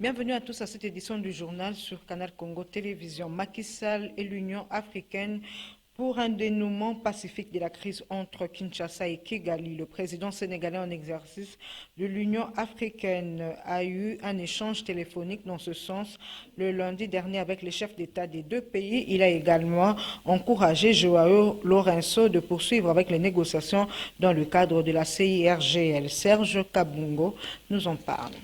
Bienvenue à tous à cette édition du journal sur Canal Congo Télévision. Macky Sall et l'Union africaine pour un dénouement pacifique de la crise entre Kinshasa et Kigali. Le président sénégalais en exercice de l'Union africaine a eu un échange téléphonique dans ce sens le lundi dernier avec les chefs d'État des deux pays. Il a également encouragé Joao Lourenço de poursuivre avec les négociations dans le cadre de la CIRGL. Serge Kabungo nous en parle.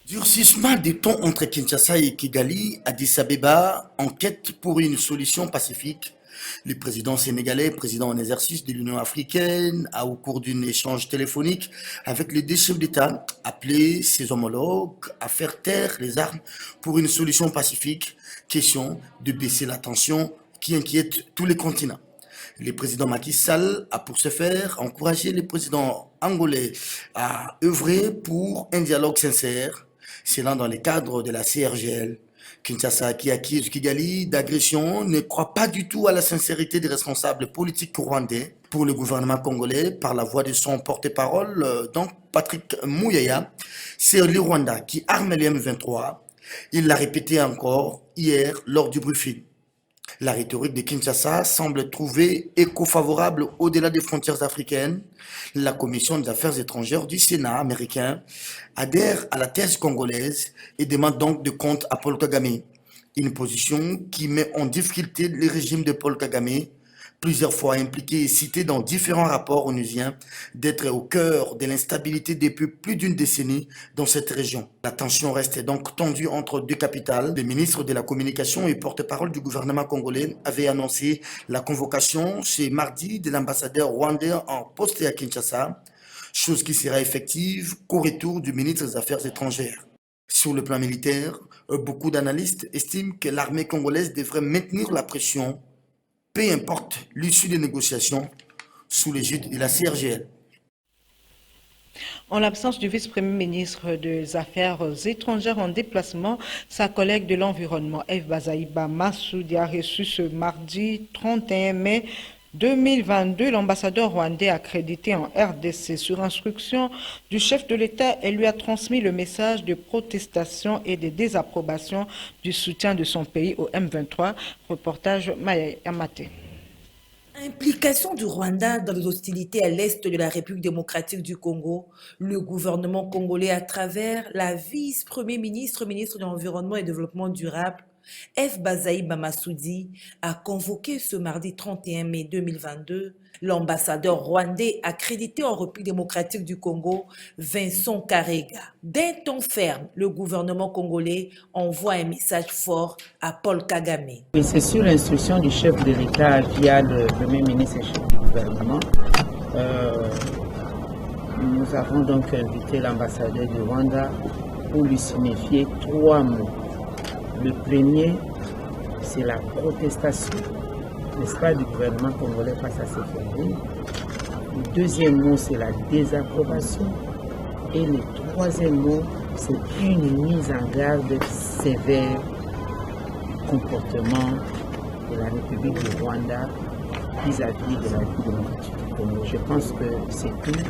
Durcissement des tons entre Kinshasa et Kigali, Addis Abeba enquête pour une solution pacifique. Le président sénégalais, président en exercice de l'Union africaine, a au cours d'un échange téléphonique avec les deux chefs d'État appelé ses homologues à faire taire les armes pour une solution pacifique, question de baisser la tension qui inquiète tous les continents. Le président Macky Sall a pour ce faire encouragé le président angolais à œuvrer pour un dialogue sincère. C'est là dans le cadre de la CIRGL. Kinshasa, qui accuse Kigali d'agression, ne croit pas du tout à la sincérité des responsables politiques rwandais. Pour le gouvernement congolais, par la voix de son porte-parole, donc Patrick Mouyaya, c'est le Rwanda qui arme les M23. Il l'a répété encore hier lors du briefing. La rhétorique de Kinshasa semble trouver écho favorable au-delà des frontières africaines. La Commission des affaires étrangères du Sénat américain adhère à la thèse congolaise et demande donc de compte à Paul Kagame. Une position qui met en difficulté le régime de Paul Kagame, plusieurs fois impliqué et cité dans différents rapports onusiens, d'être au cœur de l'instabilité depuis plus d'une décennie dans cette région. La tension reste donc tendue entre deux capitales. Le ministre de la Communication et porte-parole du gouvernement congolais avait annoncé la convocation ce mardi de l'ambassadeur rwandais en poste à Kinshasa, chose qui sera effective qu'au retour du ministre des Affaires étrangères. Sur le plan militaire, beaucoup d'analystes estiment que l'armée congolaise devrait maintenir la pression peu importe l'issue des négociations sous l'égide de la CIRGL. En l'absence du vice-premier ministre des Affaires étrangères en déplacement, sa collègue de l'Environnement, Eve Bazaïba Massoudi, a reçu ce mardi 31 mai 2022 l'ambassadeur rwandais accrédité en RDC. Sur instruction du chef de l'État, elle lui a transmis le message de protestation et de désapprobation du soutien de son pays au M23. Reportage Maya Amate. Implication du Rwanda dans les hostilités à l'est de la République démocratique du Congo, le gouvernement congolais à travers la vice-premier ministre, ministre de l'Environnement et Développement durable, F. Bazaïba Massoudi, a convoqué ce mardi 31 mai 2022 l'ambassadeur rwandais accrédité en République démocratique du Congo, Vincent Karega. D'un ton ferme, le gouvernement congolais envoie un message fort à Paul Kagame. Et c'est sur l'instruction du chef de l'État via le Premier ministre et chef du gouvernement. Nous avons donc invité l'ambassadeur du Rwanda pour lui signifier 3 mots. Le premier, c'est la protestation, n'est-ce pas, du gouvernement congolais face à ces phénomènes. Le deuxième mot, c'est la désapprobation. Et le troisième mot, c'est une mise en garde sévère du comportement de la République du Rwanda vis-à-vis de la République démocratique du Congo. Je pense que c'est tout.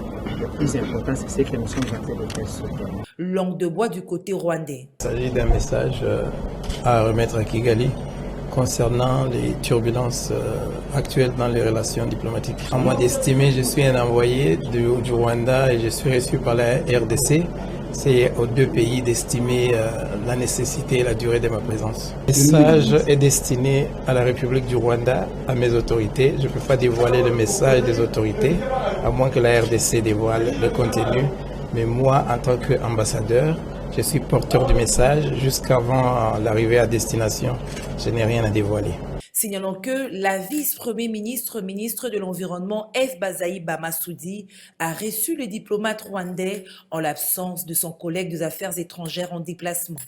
Le plus important, c'est ce que nous sommes en train de faire ce terrain. Langue de bois du côté rwandais. Il s'agit d'un message à remettre à Kigali concernant les turbulences actuelles dans les relations diplomatiques. À moi d'estimer, je suis un envoyé du Rwanda et je suis reçu par la RDC. C'est aux deux pays d'estimer la nécessité et la durée de ma présence. Le message est destiné à la République du Rwanda, à mes autorités. Je ne peux pas dévoiler le message des autorités, à moins que la RDC dévoile le contenu. Mais moi, en tant qu'ambassadeur, je suis porteur du message jusqu'avant l'arrivée à destination. Je n'ai rien à dévoiler. Signalons que la vice-premier ministre, ministre de l'Environnement, F. Bazaïba Massoudi, a reçu le diplomate rwandais en l'absence de son collègue des Affaires étrangères en déplacement.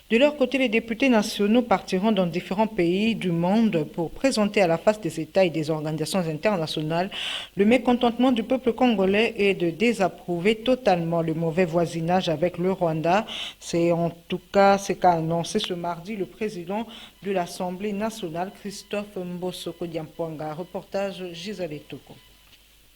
De leur côté, les députés nationaux partiront dans différents pays du monde pour présenter à la face des États et des organisations internationales le mécontentement du peuple congolais et de désapprouver totalement le mauvais voisinage avec le Rwanda. C'est en tout cas ce qu'a annoncé ce mardi le président de l'Assemblée nationale, Christophe Mbosoko Diampouanga. Reportage Gisèle Toko.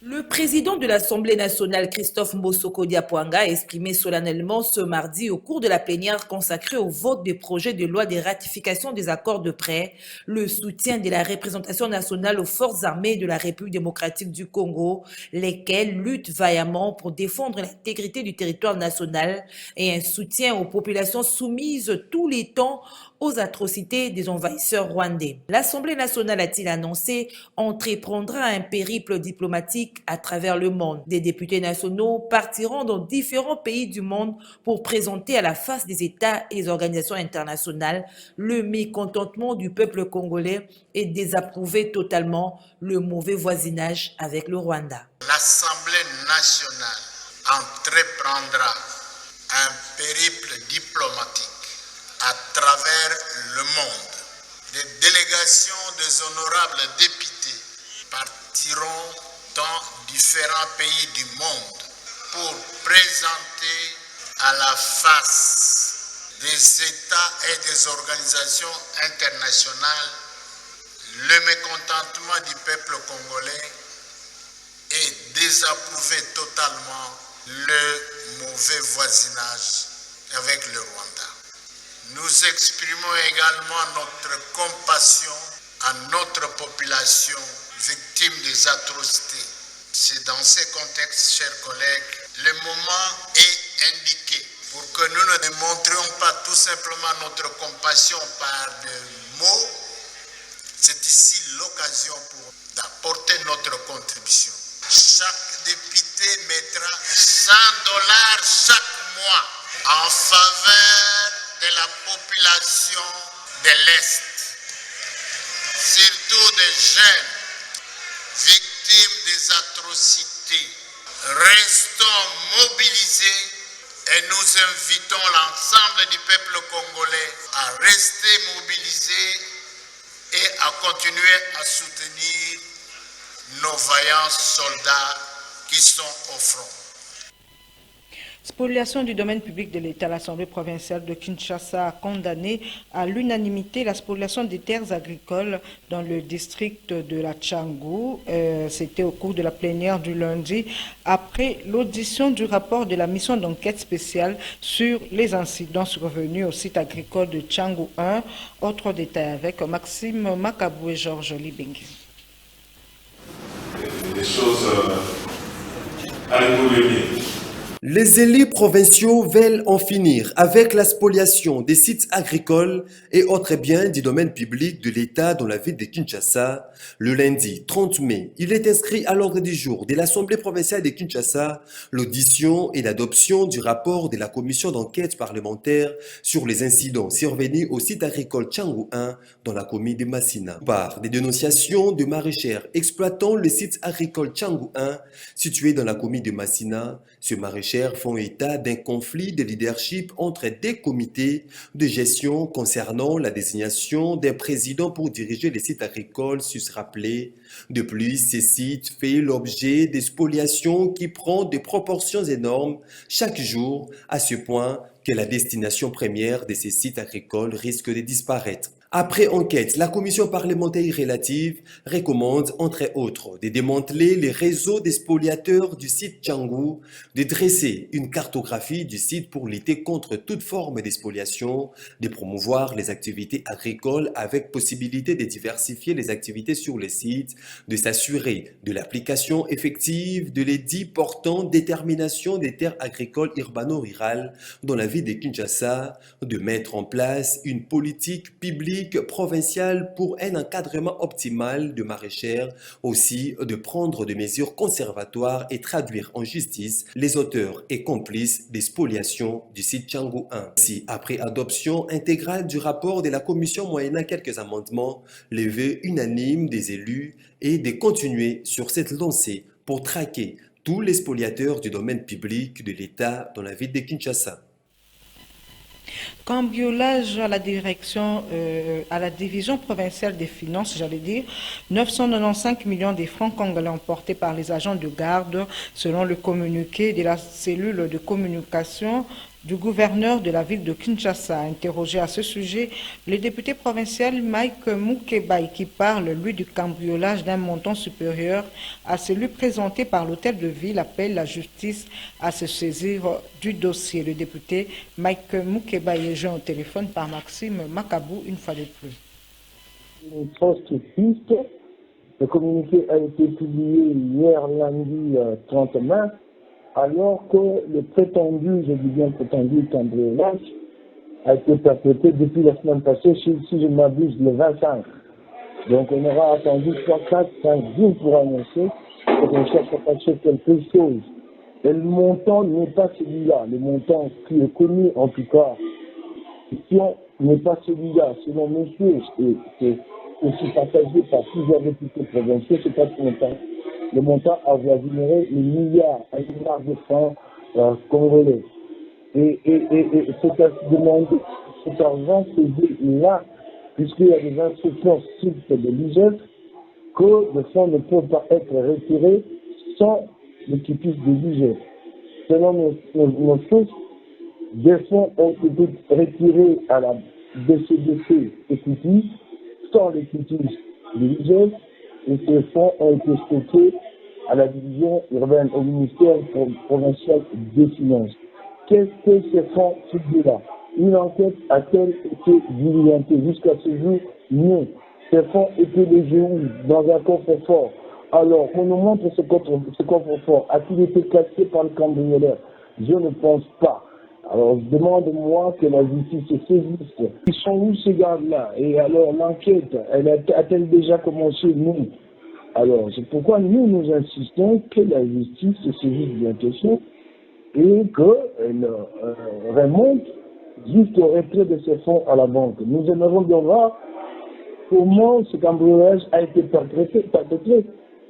Le président de l'Assemblée nationale, Christophe Mbosoko Diapwanga, a exprimé solennellement ce mardi au cours de la plénière consacrée au vote des projets de loi de ratification des accords de paix, le soutien de la représentation nationale aux forces armées de la République démocratique du Congo, lesquelles luttent vaillamment pour défendre l'intégrité du territoire national et un soutien aux populations soumises tous les temps aux atrocités des envahisseurs rwandais. L'Assemblée nationale, a-t-il annoncé, entreprendra un périple diplomatique à travers le monde. Des députés nationaux partiront dans différents pays du monde pour présenter à la face des États et des organisations internationales le mécontentement du peuple congolais et désapprouver totalement le mauvais voisinage avec le Rwanda. L'Assemblée nationale entreprendra un périple diplomatique à travers le monde. Des délégations des honorables députés partiront dans différents pays du monde pour présenter à la face des États et des organisations internationales le mécontentement du peuple congolais et désapprouver totalement le mauvais voisinage avec le Rwanda. Nous exprimons également notre compassion à notre population victime des atrocités. C'est dans ces contextes, chers collègues, le moment est indiqué pour que nous ne démontrions pas tout simplement notre compassion par des mots. C'est ici l'occasion pour d'apporter notre contribution. Chaque député mettra $100 chaque mois en faveur de la population de l'Est, surtout des jeunes victimes des atrocités. Restons mobilisés et nous invitons l'ensemble du peuple congolais à rester mobilisés et à continuer à soutenir nos vaillants soldats qui sont au front. Spoliation du domaine public de l'État, l'Assemblée provinciale de Kinshasa a condamné à l'unanimité la spoliation des terres agricoles dans le district de la Tchangou. C'était au cours de la plénière du lundi, après l'audition du rapport de la mission d'enquête spéciale sur les incidents survenus au site agricole de Tchangou 1. Autre détail avec Maxime Makabou et Georges Libengi. Les choses à évoluer. Les élus provinciaux veulent en finir avec la spoliation des sites agricoles et autres biens du domaine public de l'État dans la ville de Kinshasa. Le lundi 30 mai, il est inscrit à l'ordre du jour de l'Assemblée provinciale de Kinshasa l'audition et l'adoption du rapport de la commission d'enquête parlementaire sur les incidents survenus au site agricole Tchangou 1 dans la commune de Massina. Par des dénonciations de maraîchers exploitant le site agricole Tchangou 1 situé dans la commune de Massina, ce maraîcher font état d'un conflit de leadership entre des comités de gestion concernant la désignation d'un président pour diriger les sites agricoles sus-rappelés. De plus, ces sites font l'objet de spoliations qui prennent des proportions énormes chaque jour, à ce point que la destination première de ces sites agricoles risque de disparaître. Après enquête, la commission parlementaire relative recommande, entre autres, de démanteler les réseaux des spoliateurs du site Tchangou, de dresser une cartographie du site pour lutter contre toute forme de spoliation, de promouvoir les activités agricoles avec possibilité de diversifier les activités sur le site, de s'assurer de l'application effective de l'édit portant détermination des terres agricoles urbano-rurales dans la ville de Kinshasa, de mettre en place une politique publique provinciale pour un encadrement optimal de maraîchers, aussi de prendre des mesures conservatoires et traduire en justice les auteurs et complices des spoliations du site Tchangou 1. Si, après adoption intégrale du rapport de la commission moyennant quelques amendements, levé unanime des élus et de continuer sur cette lancée pour traquer tous les spoliateurs du domaine public de l'État dans la ville de Kinshasa. Cambriolage à la direction, à la division provinciale des finances, 995 millions de francs congolais emportés par les agents de garde, selon le communiqué de la cellule de communication du gouverneur de la ville de Kinshasa. Interrogé à ce sujet, le député provincial Mike Mukebai, qui parle, lui, du cambriolage d'un montant supérieur à celui présenté par l'hôtel de ville, appelle la justice à se saisir du dossier. Le député Mike Mukebai est joint au téléphone par Maxime Makabou une fois de plus. Une fausse piste. Le communiqué a été publié hier lundi 30 mars, alors que le prétendu, je dis bien prétendu cambriolage, a été perpétré depuis la semaine passée, si je ne m'abuse, le 25. Donc on aura attendu 3, 4, 5 jours pour annoncer qu'on cherche à passer quelque chose. Et le montant n'est pas celui-là. Le montant qui est connu, en tout cas, n'est pas celui-là. Selon monsieur, c'est aussi partagé par plusieurs députés provinciaux, c'est pas ce montant. Le montant avoisinerait les milliards, un milliard de francs congolais. Et c'est à se demander, cet argent c'est là, puisqu'il y a des instructions strictes de l'IGF, que le fonds ne peut pas être retiré sans le quitus de l'IGF. Selon nos sources, des fonds ont été retirés à la DCDC Equity sans le quitus de l'IGF, et ces fonds ont été stockés à la division urbaine, au ministère provincial des Finances. Qu'est-ce que ces fonds figurent-là? Une enquête a-t-elle été diligentée? Jusqu'à ce jour, non. Ces fonds étaient logés dans un coffre-fort. Alors, on nous montre ce coffre-fort. A-t-il été cassé par le cambrioleur? Je ne pense pas. Alors, je demande, moi, que la justice se saisisse. Ils sont où ces gars-là? Et alors, l'enquête, a-t-elle déjà commencé, nous? Alors, c'est pourquoi nous insistons que la justice se saisisse de la question et qu'elle remonte jusqu'au retrait de ces fonds à la banque. Nous aimerions bien voir comment ce cambriolage a été perpétré.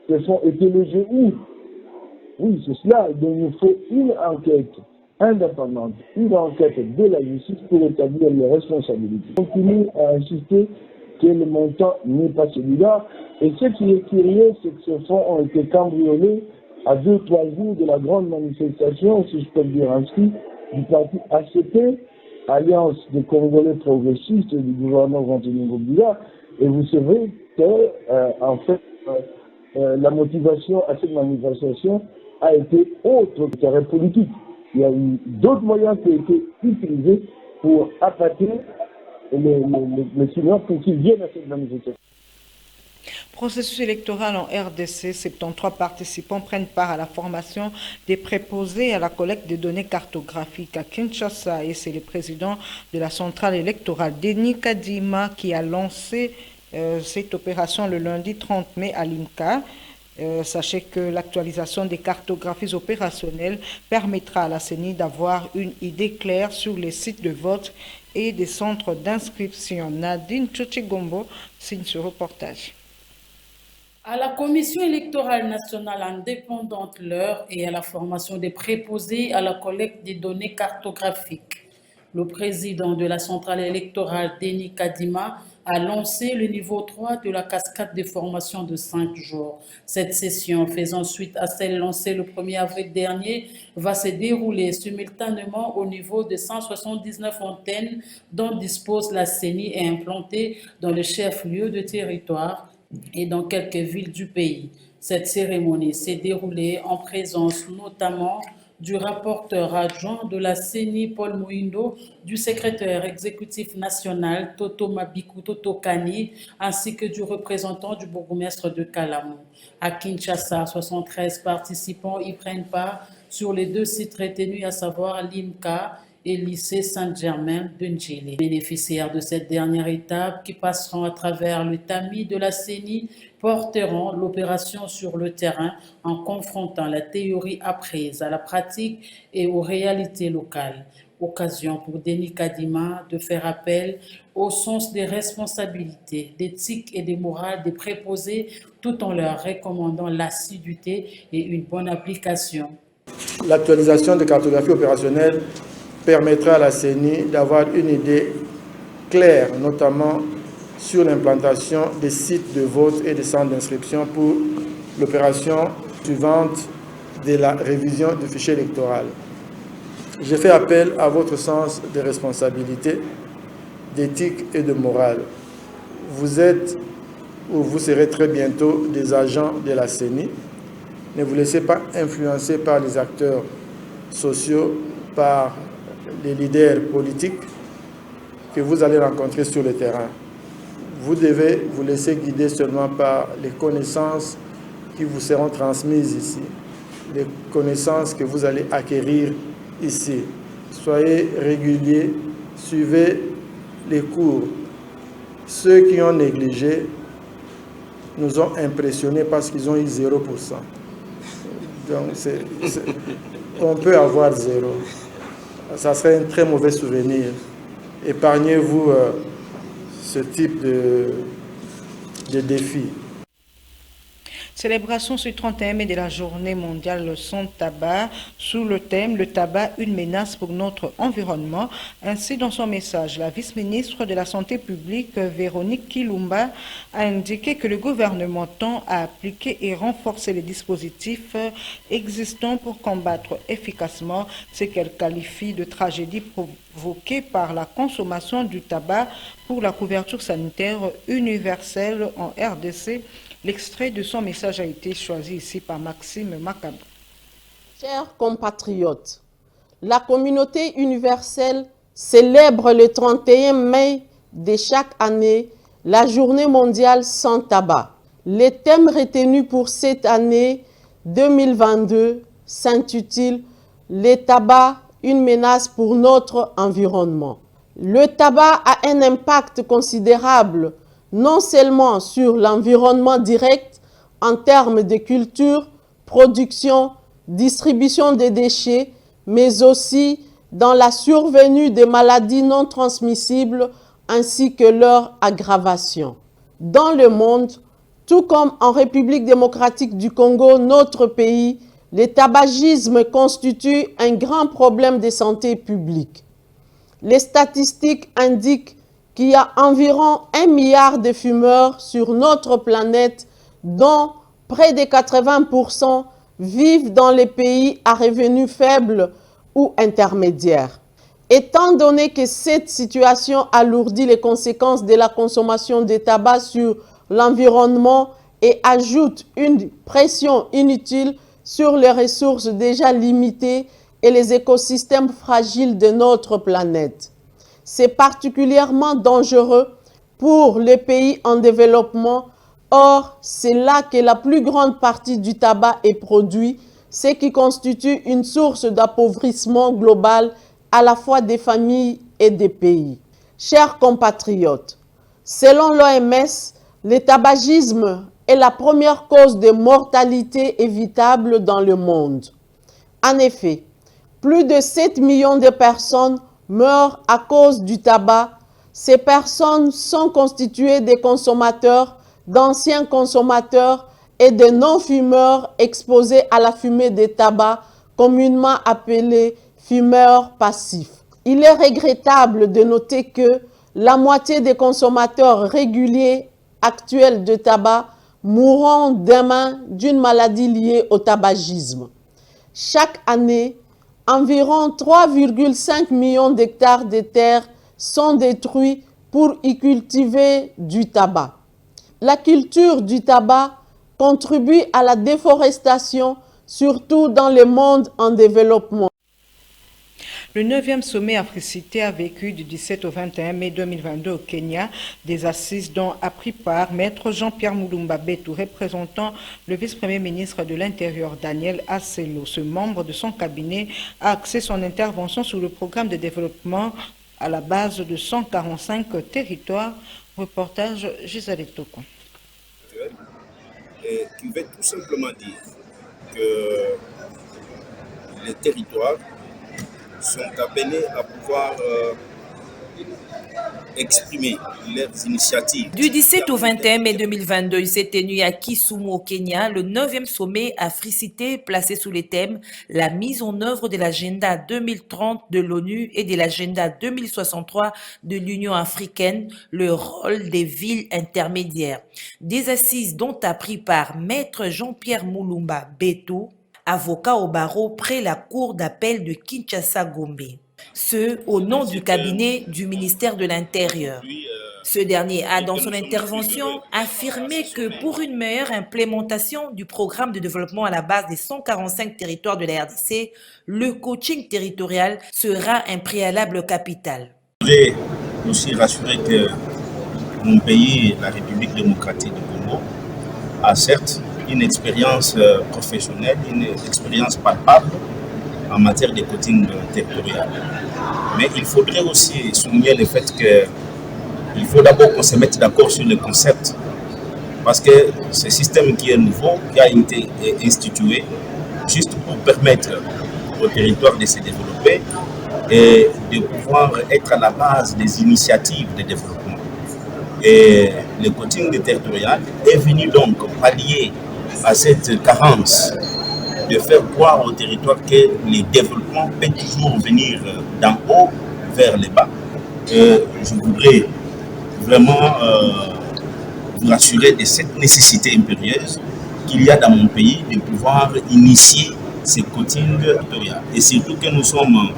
Ces fonds étaient logés où? Oui, c'est cela. Donc, il nous faut une enquête indépendante, une enquête de la justice pour établir les responsabilités. On continue à insister que le montant n'est pas celui-là. Et ce qui est curieux, c'est que ces fonds ont été cambriolés à 2-3 jours de la grande manifestation, si je peux le dire ainsi, du parti ACP, Alliance des Congolais progressistes du gouvernement Anthony Ngobila. Et vous savez que, en fait, la motivation à cette manifestation a été autre que carré politique. Il y a eu d'autres moyens qui ont été utilisés pour appâter les Chinois pour qu'ils viennent à cette manifestation. Processus électoral en RDC, 73 participants prennent part à la formation des préposés à la collecte des données cartographiques à Kinshasa. Et c'est le président de la centrale électorale, Denis Kadima, qui a lancé cette opération le lundi 30 mai à l'IMCA. Sachez que l'actualisation des cartographies opérationnelles permettra à la CENI d'avoir une idée claire sur les sites de vote et des centres d'inscription. Nadine Tchotchigombo signe ce reportage. À la Commission électorale nationale indépendante, l'heure et à la formation des préposés à la collecte des données cartographiques. Le président de la centrale électorale, Denis Kadima, a lancé le niveau 3 de la cascade de formation de 5 jours. Cette session, faisant suite à celle lancée le 1er avril dernier, va se dérouler simultanément au niveau de 179 antennes dont dispose la CENI et implantées dans le chef-lieu de territoire et dans quelques villes du pays. Cette cérémonie s'est déroulée en présence notamment du rapporteur adjoint de la CENI, Paul Mouindo, du secrétaire exécutif national, Toto Mabikou Totokani, ainsi que du représentant du bourgmestre de Kalamou. À Kinshasa, 73 participants y prennent part sur les 2 sites retenus, à savoir l'IMCA et lycée Saint-Germain de Ndjili. Bénéficiaires de cette dernière étape, qui passeront à travers le tamis de la CENI, porteront l'opération sur le terrain en confrontant la théorie apprise à la pratique et aux réalités locales. Occasion pour Denis Kadima de faire appel au sens des responsabilités, d'éthique et des morales des préposés, tout en leur recommandant l'assiduité et une bonne application. L'actualisation de cartographie opérationnelle permettra à la CENI d'avoir une idée claire, notamment sur l'implantation des sites de vote et des centres d'inscription pour l'opération suivante de la révision du fichier électoral. je fais appel à votre sens de responsabilité, d'éthique et de morale. Vous êtes ou vous serez très bientôt des agents de la CENI. Ne vous laissez pas influencer par les acteurs sociaux, par les leaders politiques que vous allez rencontrer sur le terrain. Vous devez vous laisser guider seulement par les connaissances qui vous seront transmises ici, les connaissances que vous allez acquérir ici. Soyez réguliers, suivez les cours. Ceux qui ont négligé nous ont impressionnés parce qu'ils ont eu 0%. Donc, on peut avoir 0. Ça serait un très mauvais souvenir. Épargnez-vous ce type de défi. Célébration ce 31 mai de la journée mondiale sans tabac sous le thème « Le tabac, une menace pour notre environnement ». Ainsi, dans son message, la vice-ministre de la Santé publique, Véronique Kilumba, a indiqué que le gouvernement tend à appliquer et renforcer les dispositifs existants pour combattre efficacement ce qu'elle qualifie de tragédie provoquée par la consommation du tabac pour la couverture sanitaire universelle en RDC. L'extrait de son message a été choisi ici par Maxime Macabou. Chers compatriotes, la communauté universelle célèbre le 31 mai de chaque année la journée mondiale sans tabac. Le thème retenu pour cette année 2022 s'intitule « Le tabac, une menace pour notre environnement ». Le tabac a un impact considérable non seulement sur l'environnement direct en termes de culture, production, distribution des déchets, mais aussi dans la survenue des maladies non transmissibles ainsi que leur aggravation. Dans le monde, tout comme en République démocratique du Congo, notre pays, le tabagisme constitue un grand problème de santé publique. Les statistiques indiquent qu'il y a environ 1 milliard de fumeurs sur notre planète, dont près de 80% vivent dans les pays à revenus faibles ou intermédiaires. Étant donné que cette situation alourdit les conséquences de la consommation de tabac sur l'environnement et ajoute une pression inutile sur les ressources déjà limitées et les écosystèmes fragiles de notre planète. C'est particulièrement dangereux pour les pays en développement. Or, c'est là que la plus grande partie du tabac est produit, ce qui constitue une source d'appauvrissement global à la fois des familles et des pays. Chers compatriotes, selon l'OMS, le tabagisme est la première cause de mortalité évitable dans le monde. En effet, plus de 7 millions de personnes meurent à cause du tabac. Ces personnes sont constituées de consommateurs, d'anciens consommateurs et de non-fumeurs exposés à la fumée des tabacs, communément appelés fumeurs passifs. Il est regrettable de noter que la moitié des consommateurs réguliers actuels de tabac mourront demain d'une maladie liée au tabagisme. Chaque année, environ 3,5 millions d'hectares de terre sont détruits pour y cultiver du tabac. La culture du tabac contribue à la déforestation, surtout dans les mondes en développement. Le 9e sommet Africité a vécu du 17 au 21 mai 2022 au Kenya, des assises dont a pris part Maître Jean-Pierre Mulumba Betu, représentant le vice-premier ministre de l'Intérieur Daniel Asselo. Ce membre de son cabinet a axé son intervention sur le programme de développement à la base de 145 territoires. Reportage Gisèle Toko. Qui veut tout simplement dire que les territoires sont appelés à pouvoir exprimer leurs initiatives. Du 17 au 21 mai 2022, il s'est tenu à Kisumu au Kenya le 9e sommet Africité placé sous les thèmes la mise en œuvre de l'agenda 2030 de l'ONU et de l'agenda 2063 de l'Union africaine, le rôle des villes intermédiaires. Des assises dont a pris part Maître Jean-Pierre Mulumba Betu, avocat au barreau près la cour d'appel de Kinshasa-Gombe. Ce, au nom du cabinet du ministère de l'Intérieur. Ce dernier a, dans son intervention, affirmé que pour une meilleure implémentation du programme de développement à la base des 145 territoires de la RDC, le coaching territorial sera un préalable capital. Je voudrais aussi rassurer que mon pays, la République démocratique du Congo, a certes une expérience professionnelle, une expérience palpable en matière de coaching territorial. Mais il faudrait aussi souligner le fait qu'il faut d'abord qu'on se mette d'accord sur le concept. Parce que ce système qui est nouveau, qui a été institué, juste pour permettre au territoire de se développer et de pouvoir être à la base des initiatives de développement. Et le coaching territorial est venu donc pallier à cette carence de faire croire au territoire que le développement peut toujours venir d'en haut vers le bas. Je voudrais vraiment vous rassurer de cette nécessité impérieuse qu'il y a dans mon pays de pouvoir initier ces coachings territoriales. Et surtout que nous sommes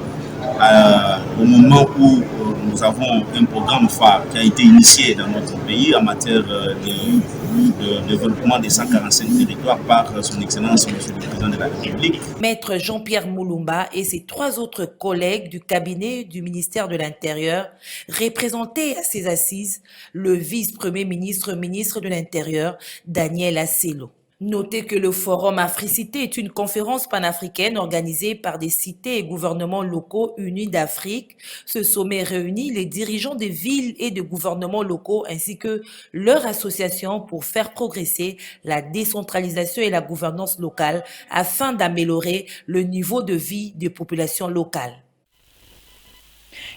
au moment où nous avons un programme phare qui a été initié dans notre pays en matière de développement des 145 territoires par son Excellence, Monsieur le Président de la République. Maître Jean-Pierre Moulumba et ses 3 autres collègues du cabinet du ministère de l'Intérieur représentaient à ces assises le vice-premier ministre, ministre de l'Intérieur, Daniel Asselo. Notez que le Forum Africité est une conférence panafricaine organisée par des cités et gouvernements locaux unis d'Afrique. Ce sommet réunit les dirigeants des villes et de gouvernements locaux ainsi que leurs associations pour faire progresser la décentralisation et la gouvernance locale afin d'améliorer le niveau de vie des populations locales.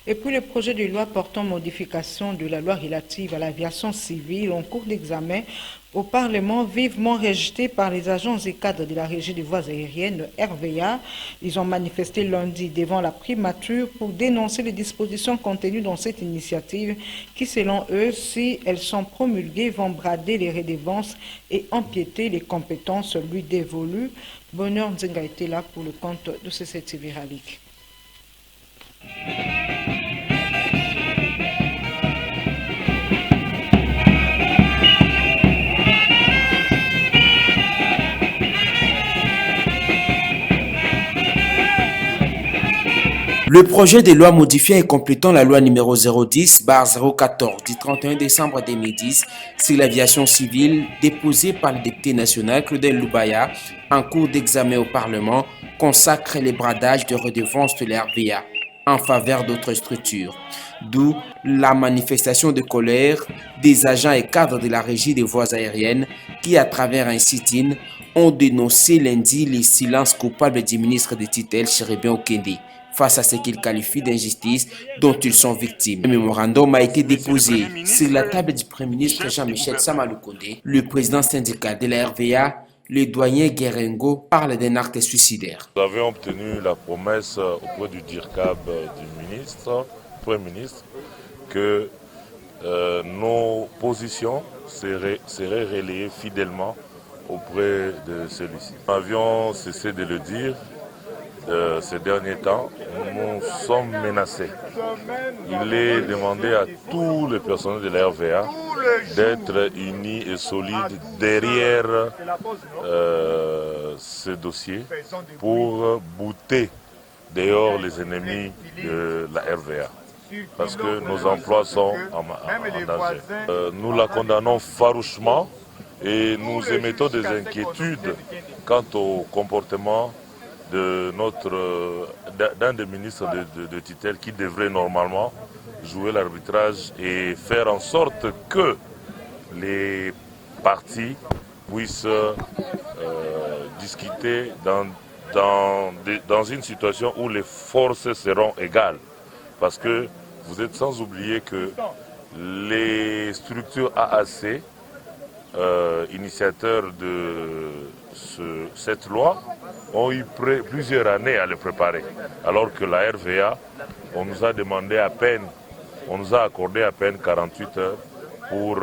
Et puis le projet de loi portant modification de la loi relative à l'aviation civile en cours d'examen au Parlement, vivement rejeté par les agents et cadres de la Régie des voies aériennes, RVA. Ils ont manifesté lundi devant la primature pour dénoncer les dispositions contenues dans cette initiative qui, selon eux, si elles sont promulguées, vont brader les redevances et empiéter les compétences lui dévolues. Bonheur Nzenga était là pour le compte de CCTV Ralik. Le projet de loi modifiant et complétant la loi numéro 010/014 du 31 décembre 2010 sur l'aviation civile déposé par le député national Claudel Loubaya en cours d'examen au Parlement consacre les bradages de redevances de l'RVA en faveur d'autres structures. D'où la manifestation de colère des agents et cadres de la Régie des voies aériennes qui, à travers un sit-in, ont dénoncé lundi les silences coupables du ministre de tutelle Chéribin Okende face à ce qu'ils qualifient d'injustice dont ils sont victimes. Un mémorandum a été déposé sur la table du Premier ministre Jean-Michel Samaloukonde. Le président syndical de la RVA, le doyen Guérengo, parle d'un acte suicidaire. Nous avions obtenu la promesse auprès du DIRCAB du Premier ministre, que nos positions seraient relayées fidèlement auprès de celui-ci. Nous avions cessé de le dire. Ces derniers temps, nous sommes menacés. Il est demandé à tous les personnels de la RVA d'être unis et solides derrière ce dossier pour bouter dehors les ennemis de la RVA. Parce que nos emplois sont en danger. Nous la condamnons farouchement et nous émettons des inquiétudes quant au comportement d'un des ministres de tutelle qui devrait normalement jouer l'arbitrage et faire en sorte que les partis puissent discuter dans une situation où les forces seront égales. Parce que vous êtes sans oublier que les structures AAC, initiateurs de cette loi, ont eu plusieurs années à le préparer. Alors que la RVA, on nous a accordé à peine 48 heures pour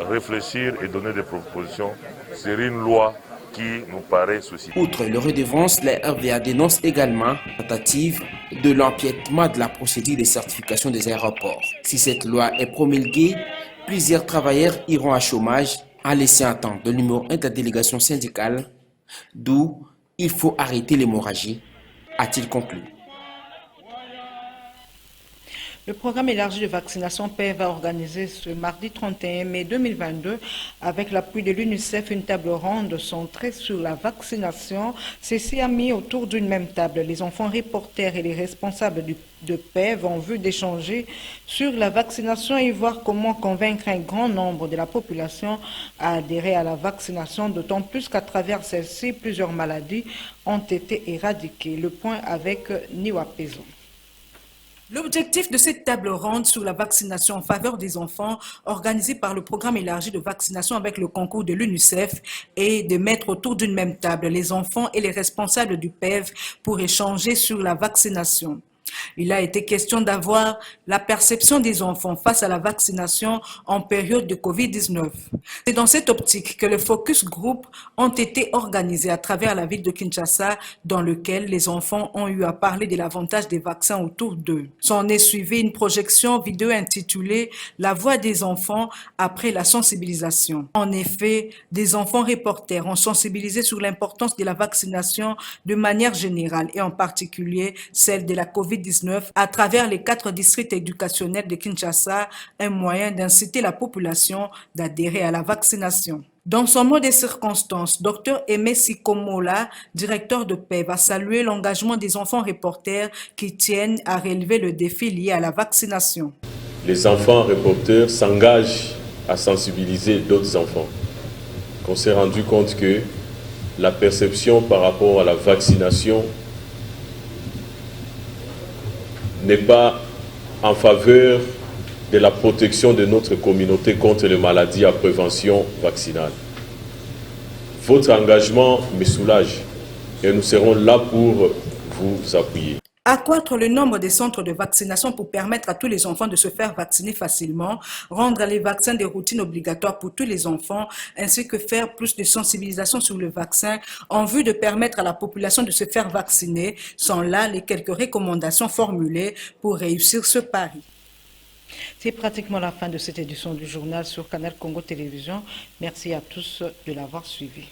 réfléchir et donner des propositions sur une loi qui nous paraît susciter. Outre le redevance, la RVA dénonce également la tentative de l'empiètement de la procédure de certification des aéroports. Si cette loi est promulguée, plusieurs travailleurs iront à chômage, a laissé entendre le numéro 1 de la délégation syndicale, d'où il faut arrêter l'hémorragie, a-t-il conclu. Le programme élargi de vaccination PEV a organisé ce mardi 31 mai 2022 avec l'appui de l'UNICEF une table ronde centrée sur la vaccination. Ceci a mis autour d'une même table les enfants reporters et les responsables de PEV en vue d'échanger sur la vaccination et voir comment convaincre un grand nombre de la population à adhérer à la vaccination, d'autant plus qu'à travers celle-ci, plusieurs maladies ont été éradiquées. Le point avec Niwa Pezo. L'objectif de cette table ronde sur la vaccination en faveur des enfants, organisée par le programme élargi de vaccination avec le concours de l'UNICEF, est de mettre autour d'une même table les enfants et les responsables du PEV pour échanger sur la vaccination. Il a été question d'avoir la perception des enfants face à la vaccination en période de Covid-19. C'est dans cette optique que les focus group ont été organisés à travers la ville de Kinshasa, dans lequel les enfants ont eu à parler de l'avantage des vaccins autour d'eux. S'en est suivi une projection vidéo intitulée « La voix des enfants après la sensibilisation ». En effet, des enfants reporters ont sensibilisé sur l'importance de la vaccination de manière générale et en particulier celle de la COVID-19 à travers les 4 districts éducationnels de Kinshasa, un moyen d'inciter la population d'adhérer à la vaccination. Dans son mot des circonstances, Dr Aimé Sikomola, directeur de PEV, a salué l'engagement des enfants reporters qui tiennent à relever le défi lié à la vaccination. Les enfants reporters s'engagent à sensibiliser d'autres enfants. On s'est rendu compte que la perception par rapport à la vaccination n'est pas en faveur de la protection de notre communauté contre les maladies à prévention vaccinale. Votre engagement me soulage et nous serons là pour vous appuyer. Accroître le nombre des centres de vaccination pour permettre à tous les enfants de se faire vacciner facilement, rendre les vaccins des routines obligatoires pour tous les enfants, ainsi que faire plus de sensibilisation sur le vaccin en vue de permettre à la population de se faire vacciner sont là les quelques recommandations formulées pour réussir ce pari. C'est pratiquement la fin de cette édition du journal sur Canal Congo Télévision. Merci à tous de l'avoir suivi.